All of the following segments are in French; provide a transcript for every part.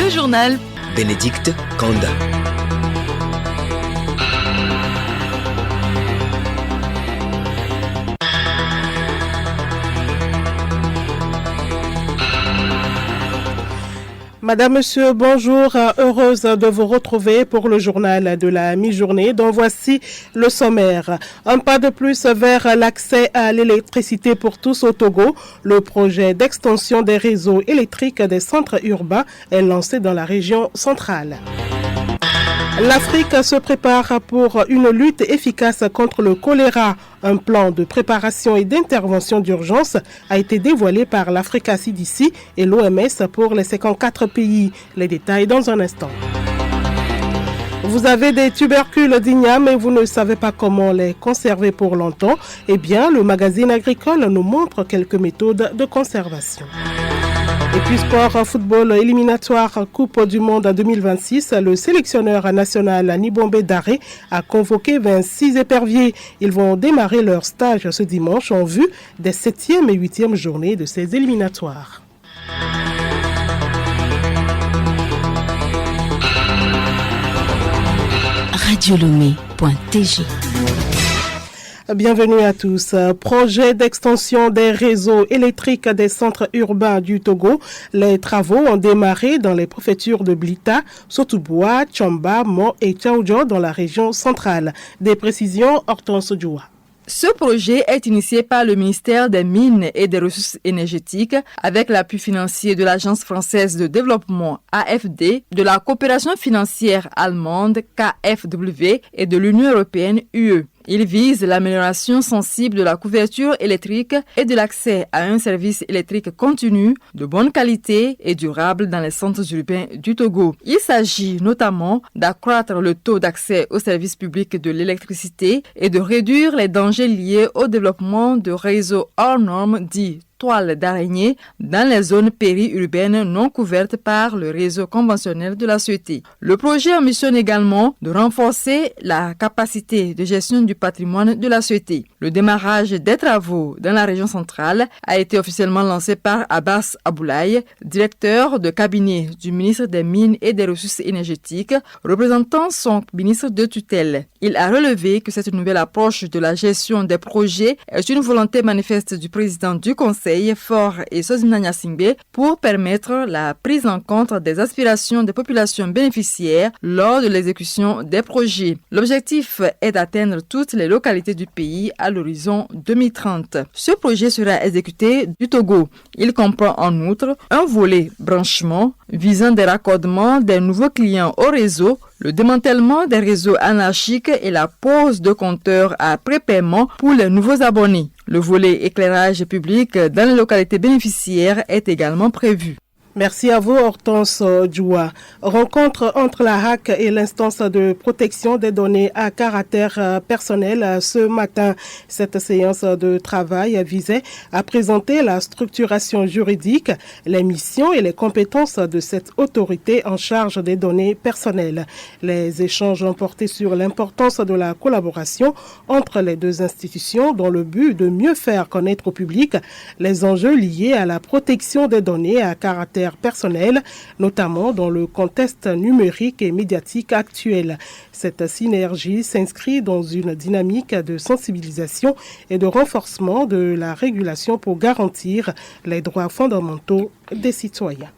Le journal Bénédicte Kanda. Madame, Monsieur, bonjour. Heureuse de vous retrouver pour le journal de la mi-journée dont voici le sommaire. Un pas de plus vers l'accès à l'électricité pour tous au Togo. Le projet d'extension des réseaux électriques des centres urbains est lancé dans la région centrale. L'Afrique se prépare pour une lutte efficace contre le choléra. Un plan de préparation et d'intervention d'urgence a été dévoilé par l'Africa CDC et l'OMS pour les 54 pays. Les détails dans un instant. Vous avez des tubercules d'igname et vous ne savez pas comment les conserver pour longtemps? Eh bien, le magazine agricole nous montre quelques méthodes de conservation. Et puis sport, football éliminatoire Coupe du Monde 2026, le sélectionneur national Nibombe Daré a convoqué 26 éperviers. Ils vont démarrer leur stage ce dimanche en vue des 7e et 8e journées de ces éliminatoires. Radiolomé.tg. Bienvenue à tous. Projet d'extension des réseaux électriques des centres urbains du Togo. Les travaux ont démarré dans les préfectures de Blita, Sotouboua, Tchamba, Mo et Tchaoudjo dans la région centrale. Des précisions, Hortense Djoua. Ce projet est initié par le ministère des Mines et des Ressources énergétiques avec l'appui financier de l'Agence française de développement AFD, de la coopération financière allemande KfW et de l'Union européenne UE. Il vise l'amélioration sensible de la couverture électrique et de l'accès à un service électrique continu, de bonne qualité et durable dans les centres urbains du Togo. Il s'agit notamment d'accroître le taux d'accès aux services publics de l'électricité et de réduire les dangers liés au développement de réseaux hors normes dits toiles d'araignée dans les zones périurbaines non couvertes par le réseau conventionnel de la société. Le projet ambitionne également de renforcer la capacité de gestion du patrimoine de la société. Le démarrage des travaux dans la région centrale a été officiellement lancé par Abbas Aboulaye, directeur de cabinet du ministre des Mines et des Ressources énergétiques, représentant son ministre de tutelle. Il a relevé que cette nouvelle approche de la gestion des projets est une volonté manifeste du président du Conseil Fort et Sozina Nyasingbe pour permettre la prise en compte des aspirations des populations bénéficiaires lors de l'exécution des projets. L'objectif est d'atteindre toutes les localités du pays à l'horizon 2030. Ce projet sera exécuté du Togo. Il comprend en outre un volet branchement visant des raccordements des nouveaux clients au réseau, le démantèlement des réseaux anarchiques et la pose de compteurs à prépaiement pour les nouveaux abonnés. Le volet éclairage public dans les localités bénéficiaires est également prévu. Merci à vous, Hortense Djoua. Rencontre entre la HAC et l'instance de protection des données à caractère personnel ce matin. Cette séance de travail visait à présenter la structuration juridique, les missions et les compétences de cette autorité en charge des données personnelles. Les échanges ont porté sur l'importance de la collaboration entre les deux institutions dans le but de mieux faire connaître au public les enjeux liés à la protection des données à caractère personnel, notamment dans le contexte numérique et médiatique actuel. Cette synergie s'inscrit dans une dynamique de sensibilisation et de renforcement de la régulation pour garantir les droits fondamentaux des citoyens.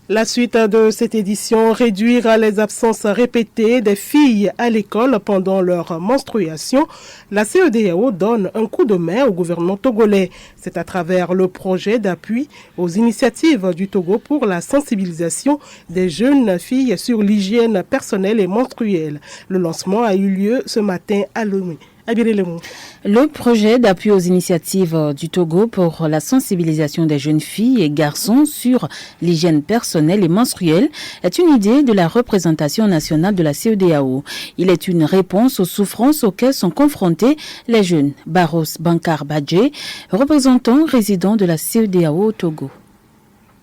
La suite de cette édition, réduire les absences répétées des filles à l'école pendant leur menstruation. La CEDEAO donne un coup de main au gouvernement togolais. C'est à travers le projet d'appui aux initiatives du Togo pour la sensibilisation des jeunes filles sur l'hygiène personnelle et menstruelle. Le lancement a eu lieu ce matin à Lomé. Le projet d'appui aux initiatives du Togo pour la sensibilisation des jeunes filles et garçons sur l'hygiène personnelle et menstruelle est une idée de la représentation nationale de la CEDEAO. Il est une réponse aux souffrances auxquelles sont confrontés les jeunes. Barros Bankar Badje, représentant résident de la CEDEAO au Togo.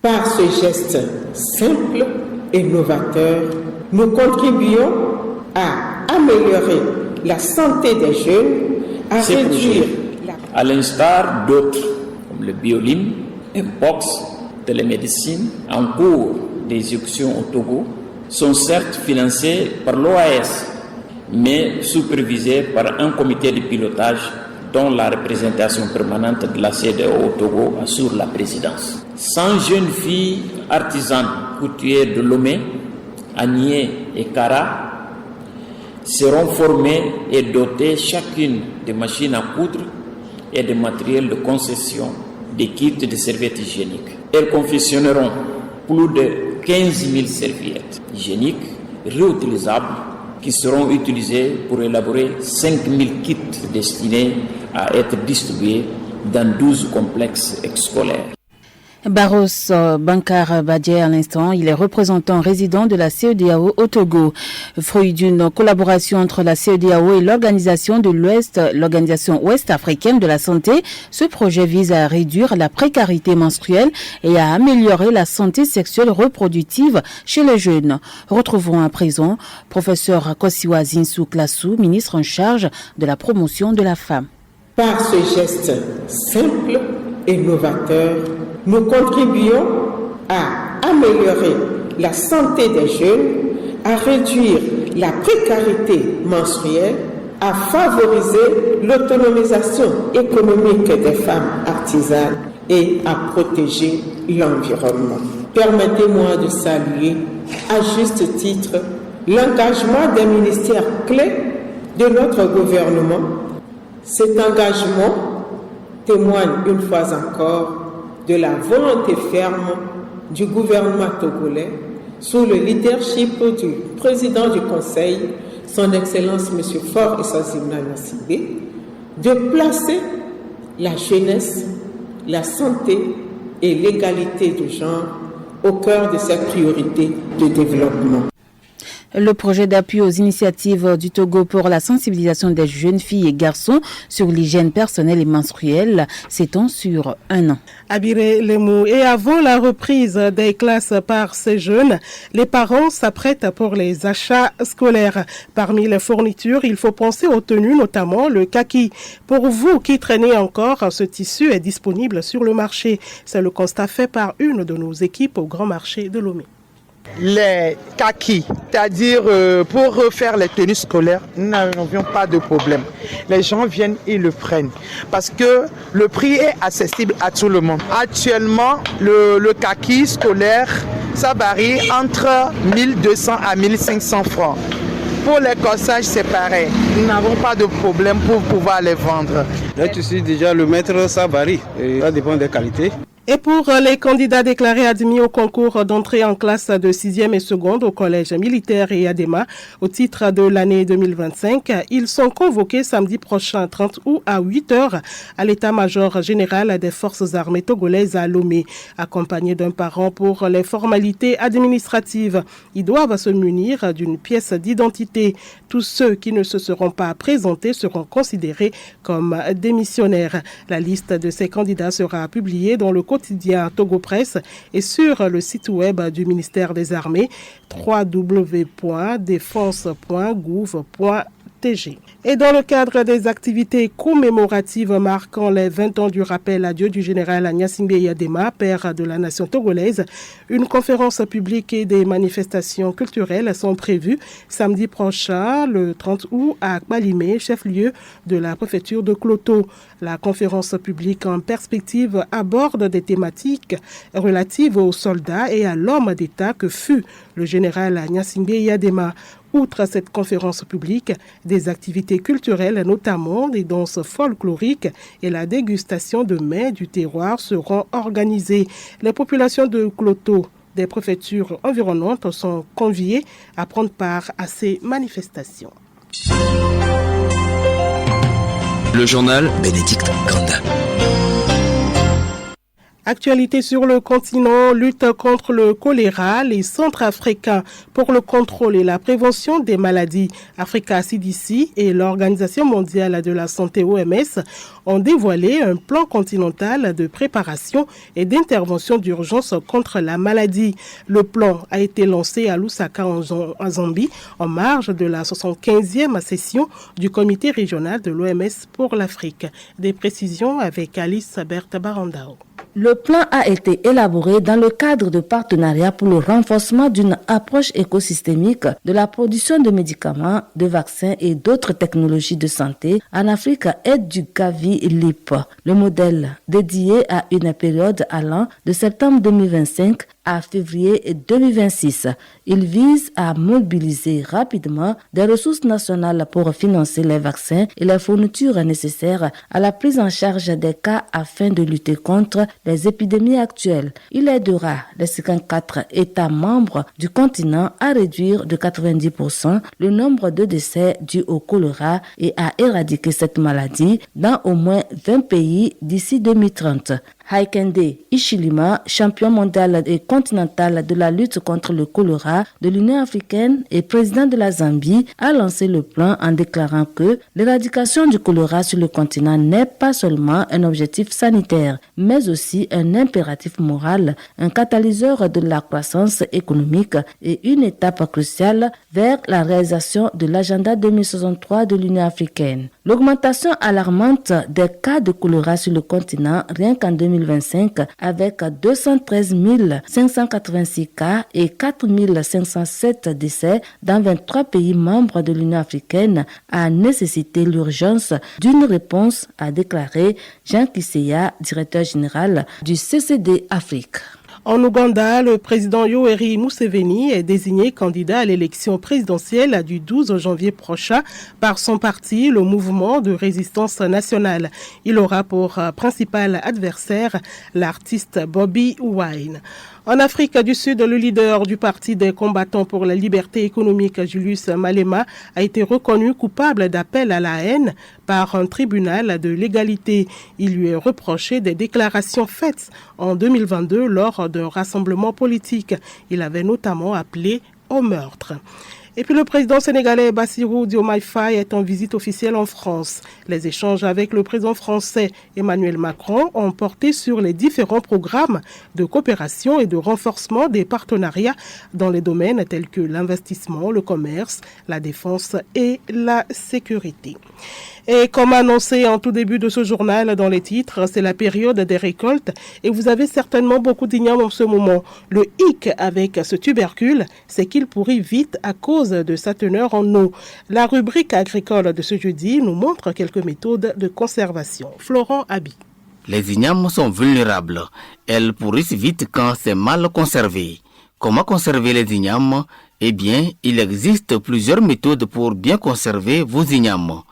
Par ce geste simple et novateur, nous contribuons à améliorer la santé des jeunes, à réduire à l'instar d'autres comme le biolim, Mpox, télémédecine, en cours d'exécution au Togo sont certes financés par l'OAS, mais supervisés par un comité de pilotage dont la représentation permanente de la CEDEAO au Togo assure la présidence. 100 jeunes filles artisanes couturières de Lomé, Agnié et Kara seront formées et dotées chacune de machines à coudre et de matériel de concession, des kits de serviettes hygiéniques. Elles confectionneront plus de 15 000 serviettes hygiéniques réutilisables qui seront utilisées pour élaborer 5 000 kits destinés à être distribués dans 12 complexes scolaires. Barros Bankar Badje à l'instant, il est représentant résident de la CEDEAO au Togo. Fruit d'une collaboration entre la CEDEAO et l'organisation ouest africaine de la santé, ce projet vise à réduire la précarité menstruelle et à améliorer la santé sexuelle reproductive chez les jeunes. Retrouvons à présent professeur Kosiwa Zinsou Klassou, ministre en charge de la promotion de la femme. Par ce geste simple et novateur, nous contribuons à améliorer la santé des jeunes, à réduire la précarité menstruelle, à favoriser l'autonomisation économique des femmes artisanes et à protéger l'environnement. Permettez-moi de saluer à juste titre l'engagement des ministères clés de notre gouvernement. Cet engagement témoigne une fois encore de la volonté ferme du gouvernement togolais sous le leadership du président du Conseil, son Excellence M. Faure Essanzimana Gnassingbé, de placer la jeunesse, la santé et l'égalité de genre au cœur de cette priorité de développement. Le projet d'appui aux initiatives du Togo pour la sensibilisation des jeunes filles et garçons sur l'hygiène personnelle et menstruelle s'étend sur 1 an. Abiré Lemou. Et avant la reprise des classes par ces jeunes, les parents s'apprêtent pour les achats scolaires. Parmi les fournitures, il faut penser aux tenues, notamment le kaki. Pour vous qui traînez encore, ce tissu est disponible sur le marché. C'est le constat fait par une de nos équipes au grand marché de Lomé. Les kakis, c'est-à-dire pour refaire les tenues scolaires, nous n'avions pas de problème. Les gens viennent et le prennent parce que le prix est accessible à tout le monde. Actuellement, le kaki scolaire, ça varie entre 1200 à 1500 francs. Pour les corsages, c'est pareil. Nous n'avons pas de problème pour pouvoir les vendre. Là, tu sais déjà, le mètre, ça varie. Et ça dépend des qualités. Et pour les candidats déclarés admis au concours d'entrée en classe de 6e et seconde au collège militaire et Adema au titre de l'année 2025, ils sont convoqués samedi prochain 30 août à 8h à l'état-major général des forces armées togolaises à Lomé, accompagnés d'un parent pour les formalités administratives. Ils doivent se munir d'une pièce d'identité. Tous ceux qui ne se seront pas présentés seront considérés comme démissionnaires. La liste de ces candidats sera publiée dans le quotidien Togo Presse et sur le site web du ministère des Armées www.defense.gouv.tg. Et dans le cadre des activités commémoratives marquant les 20 ans du rappel à Dieu du général Gnassingbé Eyadema, père de la nation togolaise, une conférence publique et des manifestations culturelles sont prévues samedi prochain, le 30 août, à Balimé, chef-lieu de la préfecture de Kloto. La conférence publique en perspective aborde des thématiques relatives aux soldats et à l'homme d'État que fut le général Gnassingbé Eyadema. Outre cette conférence publique, des activités culturelles, notamment des danses folkloriques et la dégustation de mets du terroir seront organisées. Les populations de Kloto, des préfectures environnantes sont conviées à prendre part à ces manifestations. Le journal Bénédicte Kanda. Actualité sur le continent, lutte contre le choléra, les centres africains pour le contrôle et la prévention des maladies, Africa CDC et l'Organisation mondiale de la santé OMS ont dévoilé un plan continental de préparation et d'intervention d'urgence contre la maladie. Le plan a été lancé à Lusaka en Zambie en marge de la 75e session du comité régional de l'OMS pour l'Afrique. Des précisions avec Alice Berthe Barandao. Le plan a été élaboré dans le cadre de partenariats pour le renforcement d'une approche écosystémique de la production de médicaments, de vaccins et d'autres technologies de santé en Afrique et du Gavi-LIP. Le modèle dédié à une période allant de septembre 2025 à février 2026. Il vise à mobiliser rapidement des ressources nationales pour financer les vaccins et les fournitures nécessaires à la prise en charge des cas afin de lutter contre les épidémies actuelles. Il aidera les 54 États membres du continent à réduire de 90% le nombre de décès dus au choléra et à éradiquer cette maladie dans au moins 20 pays d'ici 2030. Haikende Hichilema, champion mondial et continental de la lutte contre le choléra de l'Union africaine et président de la Zambie, a lancé le plan en déclarant que l'éradication du choléra sur le continent n'est pas seulement un objectif sanitaire, mais aussi un impératif moral, un catalyseur de la croissance économique et une étape cruciale vers la réalisation de l'agenda 2063 de l'Union africaine. L'augmentation alarmante des cas de choléra sur le continent, rien qu'en 2025, avec 213 586 cas et 4 507 décès dans 23 pays membres de l'Union africaine, a nécessité l'urgence d'une réponse, a déclaré Jean Kiseya, directeur général du CCD Afrique. En Ouganda, le président Yoweri Museveni est désigné candidat à l'élection présidentielle du 12 janvier prochain par son parti, le Mouvement de résistance nationale. Il aura pour principal adversaire l'artiste Bobi Wine. En Afrique du Sud, le leader du Parti des combattants pour la liberté économique, Julius Malema, a été reconnu coupable d'appel à la haine par un tribunal de l'égalité. Il lui est reproché des déclarations faites en 2022 lors d'un rassemblement politique. Il avait notamment appelé au meurtre. Et puis le président sénégalais Bassirou Diomaye Faye est en visite officielle en France. Les échanges avec le président français Emmanuel Macron ont porté sur les différents programmes de coopération et de renforcement des partenariats dans les domaines tels que l'investissement, le commerce, la défense et la sécurité. Et comme annoncé en tout début de ce journal dans les titres, c'est la période des récoltes et vous avez certainement beaucoup d'ignorants en ce moment. Le hic avec ce tubercule, c'est qu'il pourrit vite à cause de sa teneur en eau. La rubrique agricole de ce jeudi nous montre quelques méthodes de conservation. Florent Abi. Les ignames sont vulnérables. Elles pourrissent vite quand c'est mal conservé. Comment conserver les ignames? Eh bien, il existe plusieurs méthodes pour bien conserver vos ignames.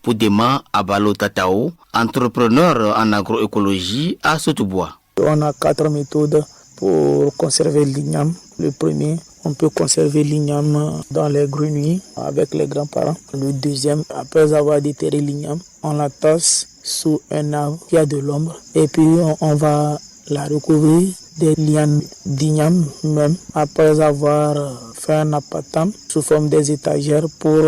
Poudema Abalo Tatao, entrepreneur en agroécologie à Sotobois. On a 4 méthodes pour conserver l'igname. Le premier, on peut conserver l'igname dans les grenouilles avec les grands-parents. Le deuxième, après avoir déterré l'igname, on la tasse sous un arbre qui a de l'ombre et puis on va la recouvrir des lianes d'igname même après avoir fait un apatam sous forme des étagères pour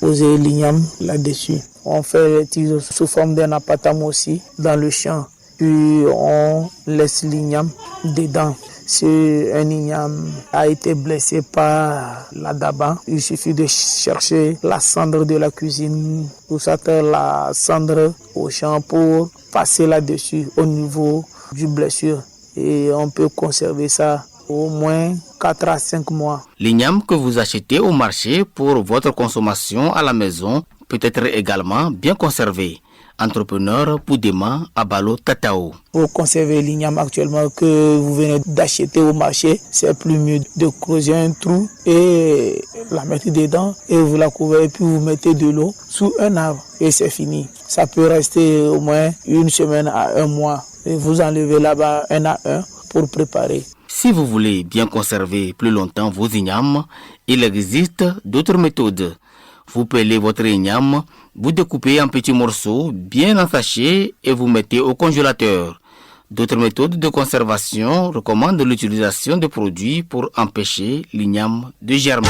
poser l'igname là-dessus. On fait les tiges sous forme d'un apatam aussi dans le champ. Puis on laisse l'igname dedans. Si un igname a été blessé par la daba, il suffit de chercher la cendre de la cuisine ou la cendre au champ pour passer là-dessus au niveau du blessure. Et on peut conserver ça au moins 4 à 5 mois. L'igname que vous achetez au marché pour votre consommation à la maison peut être également bien conservé. Entrepreneur Poudema Abalo Tatao. Pour conserver l'igname actuellement que vous venez d'acheter au marché, c'est plus mieux de creuser un trou et la mettre dedans et vous la couvrez et puis vous mettez de l'eau sous un arbre et c'est fini. Ça peut rester au moins 1 semaine à 1 mois et vous enlevez là-bas un à un pour préparer. Si vous voulez bien conserver plus longtemps vos ignames, il existe d'autres méthodes. Vous pelez votre igname, vous découpez en petits morceaux bien entachés et vous mettez au congélateur. D'autres méthodes de conservation recommandent l'utilisation de produits pour empêcher l'igname de germer.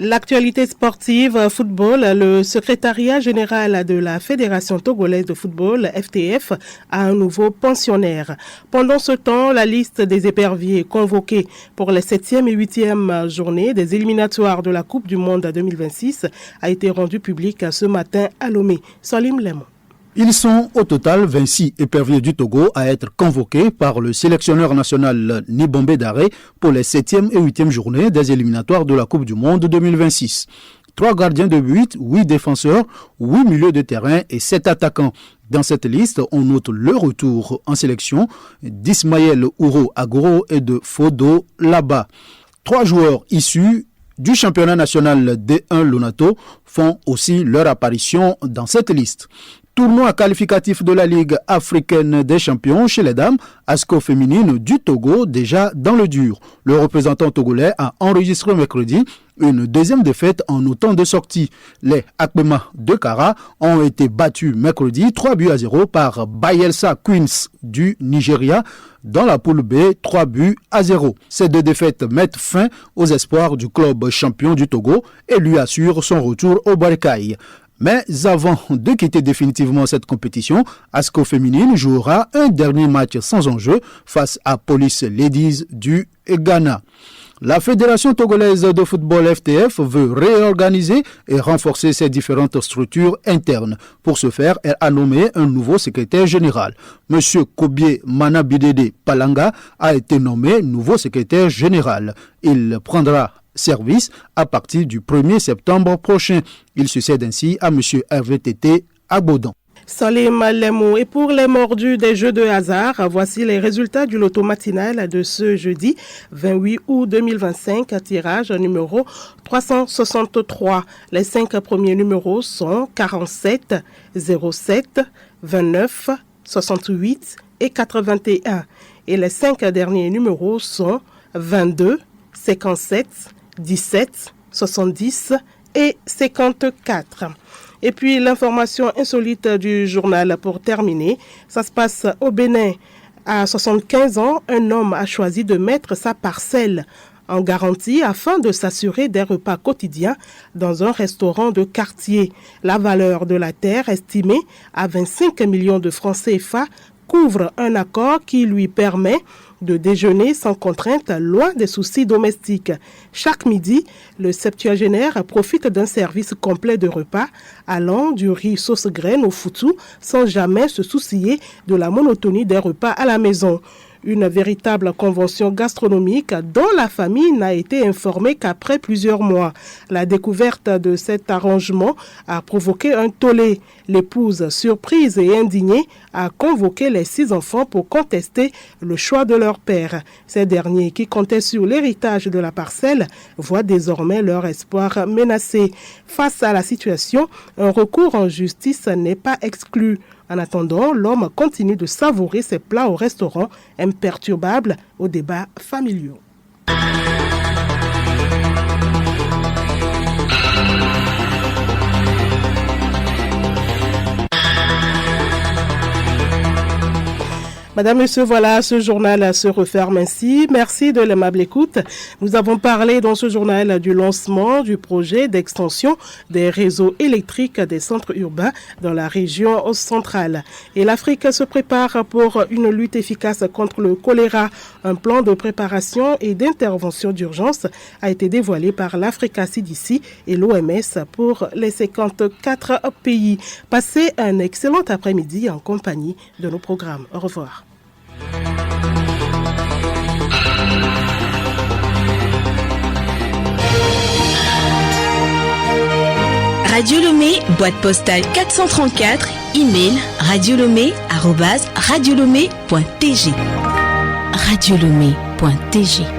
L'actualité sportive, football, le secrétariat général de la Fédération togolaise de football, FTF, a un nouveau pensionnaire. Pendant ce temps, la liste des éperviers convoqués pour les 7e et 8e journées des éliminatoires de la Coupe du Monde 2026 a été rendue publique ce matin à Lomé. Salim Lemon. Ils sont au total 26 éperviers du Togo à être convoqués par le sélectionneur national Nibombe Daré pour les 7e et 8e journées des éliminatoires de la Coupe du Monde 2026. 3 gardiens de but, 8 défenseurs, 8 milieux de terrain et 7 attaquants. Dans cette liste, on note le retour en sélection d'Ismaël Ouro Agoro et de Fodo Laba. 3 joueurs issus du championnat national D1 Lonato font aussi leur apparition dans cette liste. Tournoi qualificatif de la Ligue africaine des champions chez les dames, ASCO féminine du Togo déjà dans le dur. Le représentant togolais a enregistré mercredi une deuxième défaite en autant de sorties. Les Akpema de Kara ont été battus mercredi 3-0 par Bayelsa Queens du Nigeria dans la poule B 3-0. Ces 2 défaites mettent fin aux espoirs du club champion du Togo et lui assurent son retour au Barcaï. Mais avant de quitter définitivement cette compétition, ASCO féminine jouera un dernier match sans enjeu face à Police Ladies du Ghana. La Fédération togolaise de football FTF veut réorganiser et renforcer ses différentes structures internes. Pour ce faire, elle a nommé un nouveau secrétaire général. Monsieur Kobie Manabidede Palanga a été nommé nouveau secrétaire général. Il prendra service à partir du 1er septembre prochain. Il succède ainsi à M. Hervé Tété Agbodan. Salim Lemou. Et pour les mordus des jeux de hasard, voici les résultats du loto matinal de ce jeudi 28 août 2025, tirage numéro 363. Les 5 premiers numéros sont 47, 07, 29, 68 et 81. Et les 5 derniers numéros sont 22, 57, 17, 70 et 54. Et puis l'information insolite du journal pour terminer, ça se passe au Bénin. À 75 ans, un homme a choisi de mettre sa parcelle en garantie afin de s'assurer des repas quotidiens dans un restaurant de quartier. La valeur de la terre, estimée à 25 millions de francs CFA, couvre un accord qui lui permet de déjeuner sans contrainte, loin des soucis domestiques. Chaque midi, le septuagénaire profite d'un service complet de repas allant du riz sauce graine au foutou sans jamais se soucier de la monotonie des repas à la maison. Une véritable convention gastronomique dont la famille n'a été informée qu'après plusieurs mois. La découverte de cet arrangement a provoqué un tollé. L'épouse, surprise et indignée, a convoqué les 6 enfants pour contester le choix de leur père. Ces derniers, qui comptaient sur l'héritage de la parcelle, voient désormais leur espoir menacé. Face à la situation, un recours en justice n'est pas exclu. En attendant, l'homme continue de savourer ses plats au restaurant, imperturbable aux débats familiaux. Madame, Monsieur, voilà, ce journal se referme ainsi. Merci de l'aimable écoute. Nous avons parlé dans ce journal du lancement du projet d'extension des réseaux électriques des centres urbains dans la région centrale. Et l'Afrique se prépare pour une lutte efficace contre le choléra. Un plan de préparation et d'intervention d'urgence a été dévoilé par l'Africa CDC et l'OMS pour les 54 pays. Passez un excellent après-midi en compagnie de nos programmes. Au revoir. Radio Lomé, boîte postale 434, email radiolomé@radiolomé.tg. radiolomé.tg